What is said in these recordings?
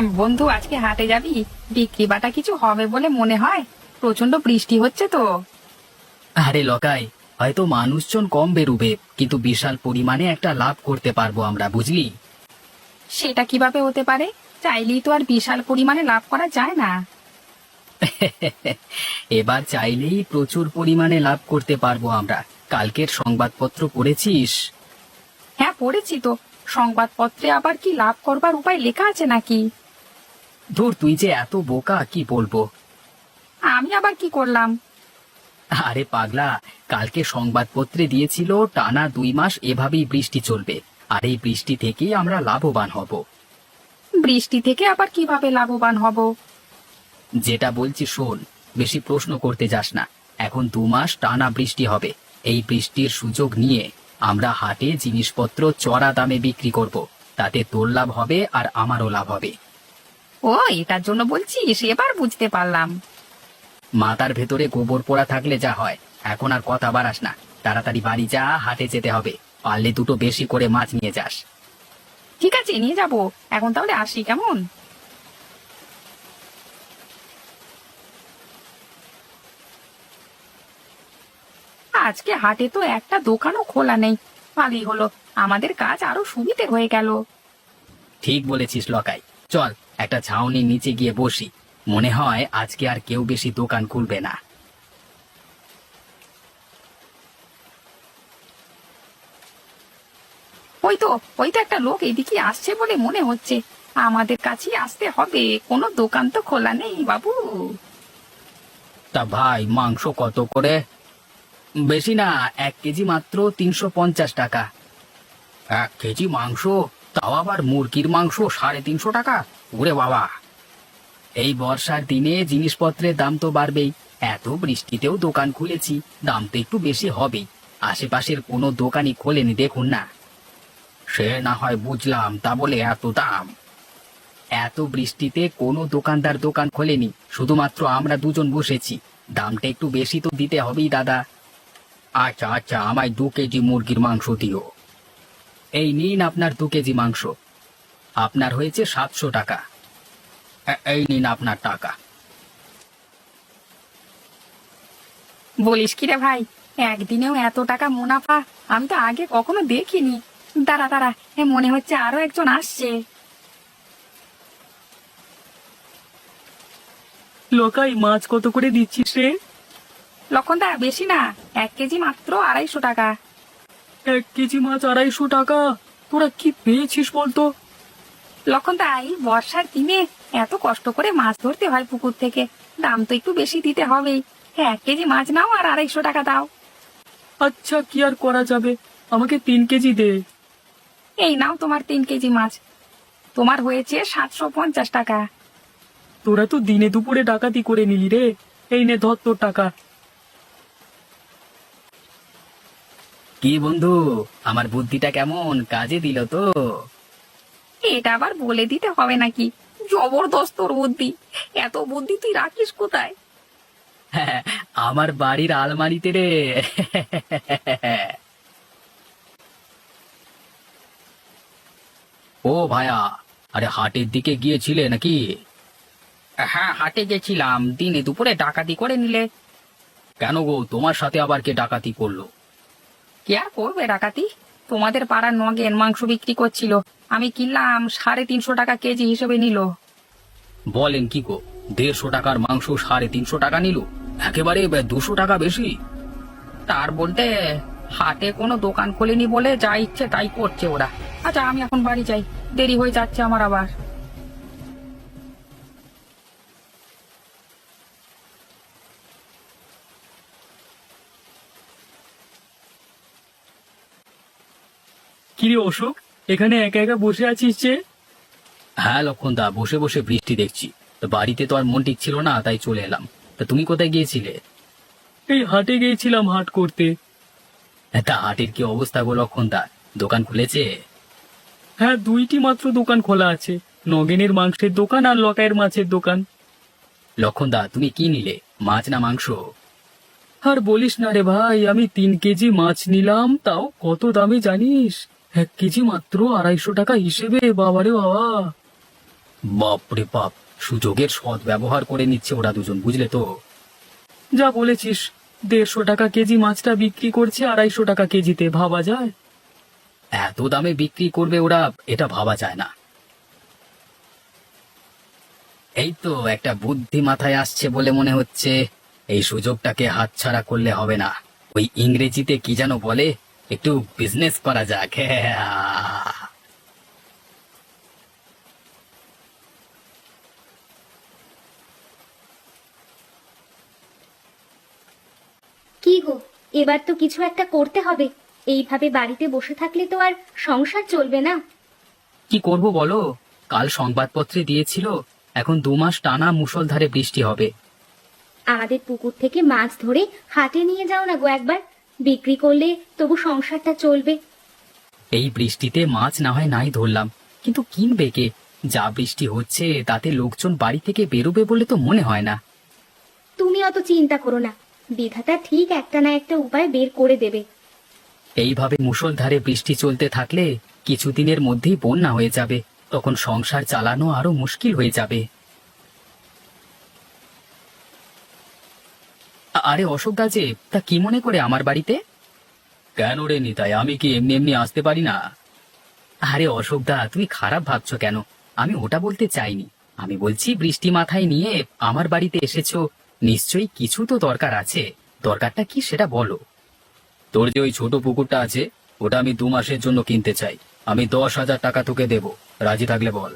বন্ধু, আজকে হাটে যাবি? বিক্রি বাটা কিছু হবে বলে মনে হয়। প্রচন্ড বৃষ্টি হচ্ছে তো। আরে লকাই, হয়তো মানুষজন কম বেরুবে কিন্তু বিশাল পরিমাণে একটা লাভ করতে পারবো আমরা, বুঝলি? সেটা কিভাবে হতে পারে? চাইলেই তো আর বিশাল পরিমাণে লাভ করা যায় না। এবার চাইলেই প্রচুর পরিমাণে লাভ করতে পারবো আমরা। কালকের সংবাদপত্র পড়েছিস? হ্যাঁ, পড়েছি তো। সংবাদপত্রে আবার কি লাভ করবার উপায় লেখা আছে নাকি? ধুর, তুই যে এত বোকা, কি বলবো। আমি আবার কি করলাম? আরে পাগলা, কালকে সংবাদপত্রে দিয়েছিল টানা 2 মাস এভাবেই বৃষ্টি চলবে, আর এই বৃষ্টি থেকেই আমরা লাভবান হব। বৃষ্টি থেকে আবার কিভাবে লাভবান হব? যেটা বলছি শোন, বেশি প্রশ্ন করতে যাস না। এখন 2 মাস টানা বৃষ্টি হবে। এই বৃষ্টির সুযোগ নিয়ে আমরা হাটে জিনিসপত্র চড়া দামে বিক্রি করব। তাতে তোর লাভ হবে আর আমারও লাভ হবে। ও, এটার জন্য বলছিস? এবার বুঝতে পারলাম। মাথার ভেতরে গোবর পোড়া থাকলে যা হয়। এখন আর কথা বাড়াস না, তাড়াতাড়ি বাড়ি যা, হাটে যেতে হবে। পারলে দুটো বেশি করে মাছ নিয়ে যাস। ঠিক আছে, নিয়ে যাব। এখন তাহলে আসি, কেমন? আজকে হাটে তো একটা দোকানও খোলা নেই। ভালোই হলো, আমাদের কাজ আরো সুবিধে হয়ে গেল। ঠিক বলেছিস লকাই। চল, একটা ছাউনির নিচে গিয়ে বসি। মনে হয় আজকে আর কেউ বেশি দোকান খুলবে না। ওই তো একটা লোক এদিকে আসছে বলে মনে হচ্ছে। আমাদের কাছেই আসতে হবে, কোনো দোকান তো খোলা নেই বাবু। তা ভাই, মাংস কত করে? বেশি না, 1 কেজি মাত্র 350 টাকা। 1 কেজি মাংস? তাও আবার মুরগির মাংস 350 টাকা? ওরে বাবা! এই বর্ষার দিনে জিনিসপত্রের দাম তো বাড়বেই। এত বৃষ্টিতেও দোকান খুলেছি, দাম তো একটু বেশি হবেই। আশেপাশের কোনো দোকানই খোলেনি, দেখুন না। সে না হয় বুঝলাম, তা বলে এত দাম? এত বৃষ্টিতে কোনো দোকানদার দোকান খোলেনি, শুধুমাত্র আমরা দুজন বসেছি। দামটা একটু বেশি তো দিতে হবেই দাদা। আচ্ছা আচ্ছা, আমায় 2 কেজি মুরগির মাংস দিও। এই নিন আপনার 2 কেজি মাংস। আপনার হয়েছে 700 টাকা। এই নিন আপনার টাকা। বলিস কি রে ভাই, একদিনেও এত টাকা মুনাফা আমি তো আগে কখনো দেখিনি। দাঁড়া দাঁড়া, মনে হচ্ছে আরো একজন আসছে। লোকাই, মাছ কত করে দিচ্ছিস রে? লক্ষণ দা, বেশি না, 1 কেজি মাত্র 250 টাকা। 1 কেজি মাছ 250 টাকা? তোরা কি পেয়েছিস বলতো? লক্ষণ দা, এই বর্ষার দিনে এত কষ্ট করে মাছ ধরতে হয় পুকুর থেকে, দাম তো একটু বেশি দিতে হবেই। 1 কেজি মাছ নাও আর 250 টাকা দাও। আচ্ছা, কি আর করা যাবে, আমাকে 3 কেজি দে। এই নাও তোমার 3 কেজি মাছ। তোমার হয়েছে 750 টাকা। তোরা তো দিনে দুপুরে ডাকাতি করে নিলি রে। এই নে, ধর তোর টাকা। কি বন্ধু, আমার বুদ্ধিটা কেমন কাজে দিল তো? এটা আবার বলে দিতে হবে নাকি? জবরদস্ত তোর বুদ্ধি। এত বুদ্ধি তুই রাখিস কোথায়? হ্যাঁ, আমার বাড়ির আলমারিতে রে। ও ভায়া, আরে হাটের দিকে গিয়েছিলে নাকি? হ্যাঁ, হাটে গেছিলাম। দিনে দুপুরে ডাকাতি করে নিলে। কেন গো, তোমার সাথে আবার কে ডাকাতি করলো? কে আর করবে ডাকাতি? তোমাদের পাড়ার নগেন মাংস বিক্রি করছিল, আমি কিনলাম, 350 টাকা কেজি হিসেবে নিল। বলেন কি গো, 150 টাকার মাংস 350 টাকা নিল? একেবারে 200 টাকা বেশি। তার বলতে, হাটে কোনো দোকান খোলেনি বলে যা ইচ্ছে তাই করছে ওরা। আচ্ছা, আমি এখন বাড়ি যাই, দেরি হয়ে যাচ্ছে আমার আবার। কিরে অশোক, এখানে একা একা বসে আছিস যে? হ্যাঁ লক্ষণদা, বসে বসে বৃষ্টি দেখছি। তো বাড়িতে তো আর মন টিকছিল না, তাই চলে এলাম। তা তুমি কোথায় গিয়েছিলে? এই হাটে গিয়েছিলাম হাট করতে। তা হাটের কি অবস্থা গো লক্ষণদা, দোকান খুলেছে? হ্যাঁ, 2টি মাত্র দোকান খোলা আছে, নগেনের মাংসের দোকান আর লকাইয়ের মাছের দোকান। লক্ষণদা, তুমি কি নিলে, মাছ না মাংস? আর বলিস না রে ভাই, আমি 3 কেজি মাছ নিলাম, তাও কত দামে জানিস? 1 কেজি মাত্র 250 টাকা হিসেবে, বাবারে বাবা! বাপরে বাপ, সুযোগের সৎ ব্যবহার করে নিচ্ছে ওরা দুজন, বুঝলে তো? যা বলেছিস, 150 টাকা কেজি মাছটা বিক্রি করছে 250 টাকা কেজিতে, ভাবা যায়? এত দামে বিক্রি করবে ওরা, এটা ভাবা যায় না। এই তো একটা বুদ্ধি মাথায় আসছে বলে মনে হচ্ছে। এই সুযোগটাকে হাতছাড়া করলে হবে না। ওই ইংরেজিতে কি যেন বলে, একটু বিজনেস করা যাক। কি গো, এবার তো কিছু একটা করতে হবে। এইভাবে বাড়িতে বসে থাকলে তো আর সংসার চলবে না। কি করব বলো? কাল সংবাদপত্রে দিয়েছিল এখন 2 মাস টানা মুষলধারে বৃষ্টি হবে। আমাদের পুকুর থেকে মাছ ধরে হাটে নিয়ে যাও না গো একবার, বিক্রি করলে তবু সংসারটা চলবে। এই বৃষ্টিতে মাছ না হয় নাই ধরলাম, কিন্তু কিনবে কে? যা বৃষ্টি হচ্ছে তাতে লোকজন বাড়ি থেকে বেরোবে বলে তো মনে হয় না। তুমি অত চিন্তা করো না, বিধাতা ঠিক একটা না একটা উপায় বের করে দেবে। এইভাবে মুষলধারে বৃষ্টি চলতে থাকলে কিছুদিনের মধ্যেই বন্যা হয়ে যাবে, তখন সংসার চালানো আরো মুশকিল হয়ে যাবে। আরে অশোক দা যে, তা কি মনে করে আমার বাড়িতে? কেন রে নিতাই, আমি কি এমনি এমনি আসতে পারি না? আরে অশোক দা, তুমি খারাপ ভাবছো কেন? আমি ওটা বলতে চাইনি। আমি বলছি বৃষ্টি মাথায় নিয়ে আমার বাড়িতে এসেছো, নিশ্চয়ই কিছু তো দরকার আছে। দরকারটা কি সেটা বলো। তোর যে ওই ছোট পুকুরটা আছে, ওটা আমি 2 মাসের জন্য কিনতে চাই। আমি 10,000 টাকা তোকে দেব, রাজি থাকলে বল।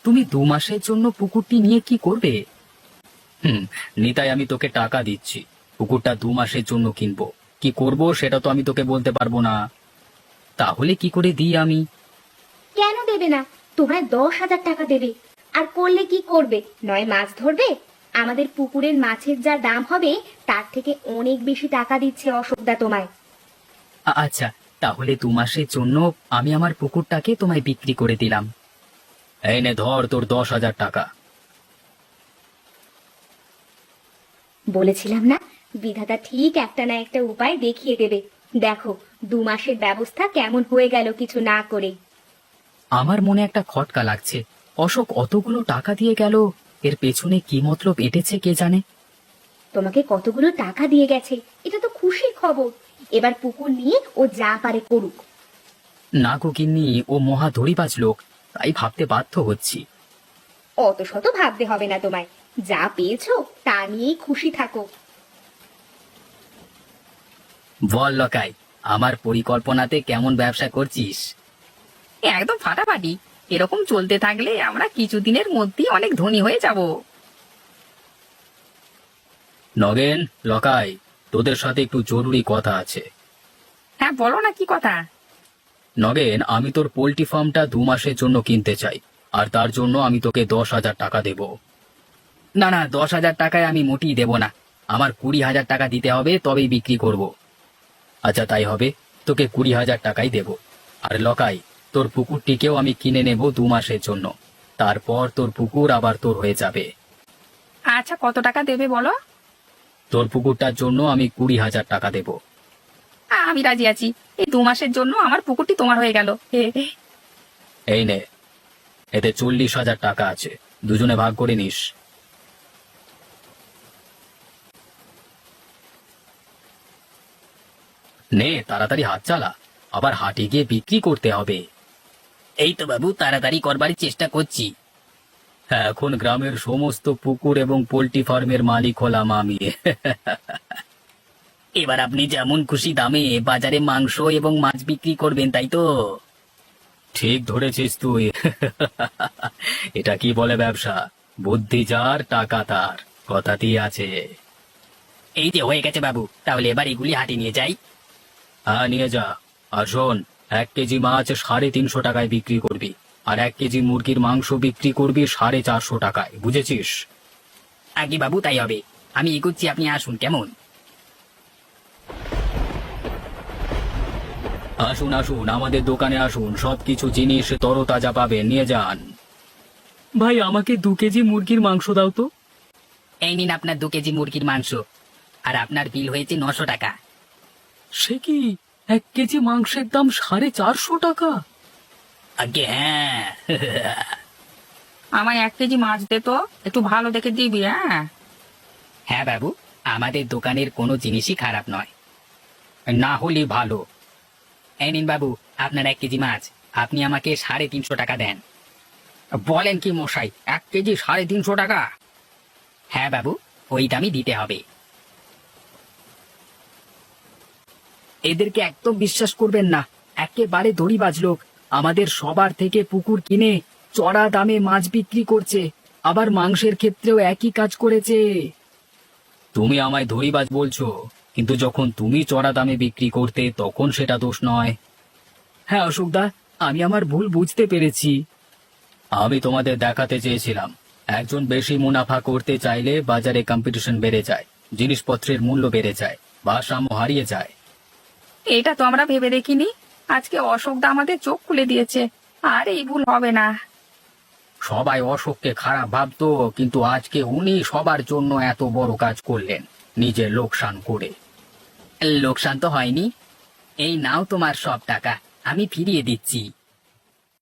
তুমি 2 মাসের জন্য পুকুরটি নিয়ে কি করবে? নিতাই, আমি তোকে টাকা দিচ্ছি, পুকুরটা 2 মাসের জন্য কিনবো। কি করব সেটা তো আমি তোকে বলতে পারবো না। তাহলে কি করে দিই আমি? কেন দেবে না? তোমরা 10,000 টাকা দেবে। আর করলে কি করবে? নয় মাছ ধরবে? আমাদের পুকুরের মাছের যা দাম হবে তার থেকে অনেক বেশি টাকা দিচ্ছে অশোকদা তোমায়। আচ্ছা, তাহলে 2 মাসের জন্য আমি আমার পুকুরটাকে তোমায় বিক্রি করে দিলাম। এই নে ধর তোর 10,000 টাকা। বলেছিলাম না, বিধাতা ঠিক একটা না একটা উপায় দেখিয়ে দেবে। দেখো, 2 মাসের ব্যবস্থা কেমন হয়ে গেল কিছু না করে। আমার মনে একটা খটকা লাগছে। অশোক অতগুলো টাকা দিয়ে গেল, এর পেছনে কি মতলব এঁটেছে কে জানে। তোমাকে কতগুলো টাকা দিয়ে গেছে, এটা তো খুশির খবর। এবার পুকুর নিয়ে ও যা পারে করুক। না গো গিন্নি, ও মহা ধড়িবাজ লোক, তাই ভাবতে বাধ্য হচ্ছি। অত শত ভাবতে হবে না তোমায়, যা পেয়েছো তা নিয়েই খুশি থাকো। বল লকাই, আমার পরিকল্পনাতে কেমন ব্যবসা করছিস? একদম ফাটাফাটি। এরকম চলতে থাকলে আমরা কিছুদিনের মধ্যেই অনেক ধনী হয়ে যাব। নগেন, লকাই, তোদের সাথে একটু জরুরি কথা আছে। হ্যাঁ বলো না, কি কথা? নগেন, আমি তোর পোল্ট্রি ফার্মটা 2 মাসের জন্য কিনতে চাই, আর তার জন্য আমি তোকে 10,000 টাকা দেব। না না, 10,000 টাকায় আমি মোটেই দেব না। আমার 20,000 টাকা দিতে হবে, তবেই বিক্রি করব। আচ্ছা তাই হবে, তোকে 20,000 টাকাই দেব। আর লকাই, তোর পুকুরটিকেও আমি কিনে নেব 2 মাসের জন্য। তারপর তোর পুকুর আবার তোর হয়ে যাবে। আচ্ছা, কত টাকা দেবে বলো? তোর পুকুরটার জন্য আমি 20,000 টাকা দেব। আমি রাজি আছি। এই 2 মাসের জন্য আমার পুকুরটি তোমার হয়ে গেল। এই নে, এতে 40,000 টাকা আছে, দুজনে ভাগ করে নিস। নে তাড়াতাড়ি হাত চালা, আবার হাটে গিয়ে বিক্রি করতে হবে। এই তো বাবু, তাড়াতাড়ি করবার চেষ্টা করছি। হ্যাঁ, এখন গ্রামের সমস্ত পুকুর এবং পোল্ট্রি ফার্মের মালিক হলাম আমি। এবার আপনি যেমন খুশি দামে বাজারে মাংস এবং মাছ বিক্রি করবেন, তাই তো? ঠিক ধরেছিস তুই। এটা কি বলে ব্যবসা? বুদ্ধি যার টাকা তার, কথাতেই আছে। এই যে হয়ে গেছে বাবু, তাহলে এবার এগুলি হাটে নিয়ে যাই। হ্যাঁ নিয়ে যা। আর শোন, 1 কেজি মাছ 350 টাকায় বিক্রি করবি, আর 1 কেজি মুরগির মাংস বিক্রি করবি 450 টাকায়, বুঝেছিস? আগে বাবু তাই হবে। আমি এগোচ্ছি, আপনি আসুন কেমন। আসুন আসুন, আমাদের দোকানে আসুন, সবকিছু জিনিস তরতাজা পাবেন, নিয়ে যান। ভাই, আমাকে 2 কেজি মুরগির মাংস দাও তো। এই নিন আপনার 2 কেজি মুরগির মাংস, আর আপনার বিল হয়েছে 900 টাকা। সে কি, 1 কেজি মাংসের দাম 450 টাকা? আগে হ্যাঁ। আমায় 1 কেজি মাছ দে তো, একটু ভালো দেখে দিবি। হ্যাঁ, হ্যাঁ বাবু, আমাদের দোকানের কোনো জিনিসই খারাপ নয়। না হলে ভালো। এই নিন বাবু, আপনার 1 কেজি মাছ। আপনি আমাকে 350 টাকা দেন। বলেন কি মশাই, 1 কেজি 350 টাকা? হ্যাঁ বাবু, ওই দামই দিতে হবে। এদেরকে একদম বিশ্বাস করবেন না, একেবারে দড়িবাজ লোক। আমাদের সবার থেকে পুকুর কিনে চড়া দামে মাছ বিক্রি করছে, আবার মাংসের ক্ষেত্রেও একই কাজ করেছে। তুমি আমায় দড়িবাজ বলছো, কিন্তু যখন তুমি চড়া দামে বিক্রি করতে তখন সেটা দোষ নয়। হ্যাঁ অশোকদা, আমি আমার ভুল বুঝতে পেরেছি। আমি তোমাদের দেখাতে চেয়েছিলাম, একজন বেশি মুনাফা করতে চাইলে বাজারে কম্পিটিশন বেড়ে যায়, জিনিসপত্রের মূল্য বেড়ে যায়, ভারসাম্য হারিয়ে যায়। এটা তো আমরা ভেবে দেখিনি। আজকে অশোকদা আমাদের চোখ খুলে দিয়েছে, আর এই ভুল হবে না। সবাই অশোককে খারাপ ভাবতো, কিন্তু আজকে উনি সবার জন্য এত বড় কাজ করলেন, নিজের লোকসান করে। লোকসান তো হয়নি। এই নাও তোমার সব টাকা, আমি ফিরিয়ে দিচ্ছি।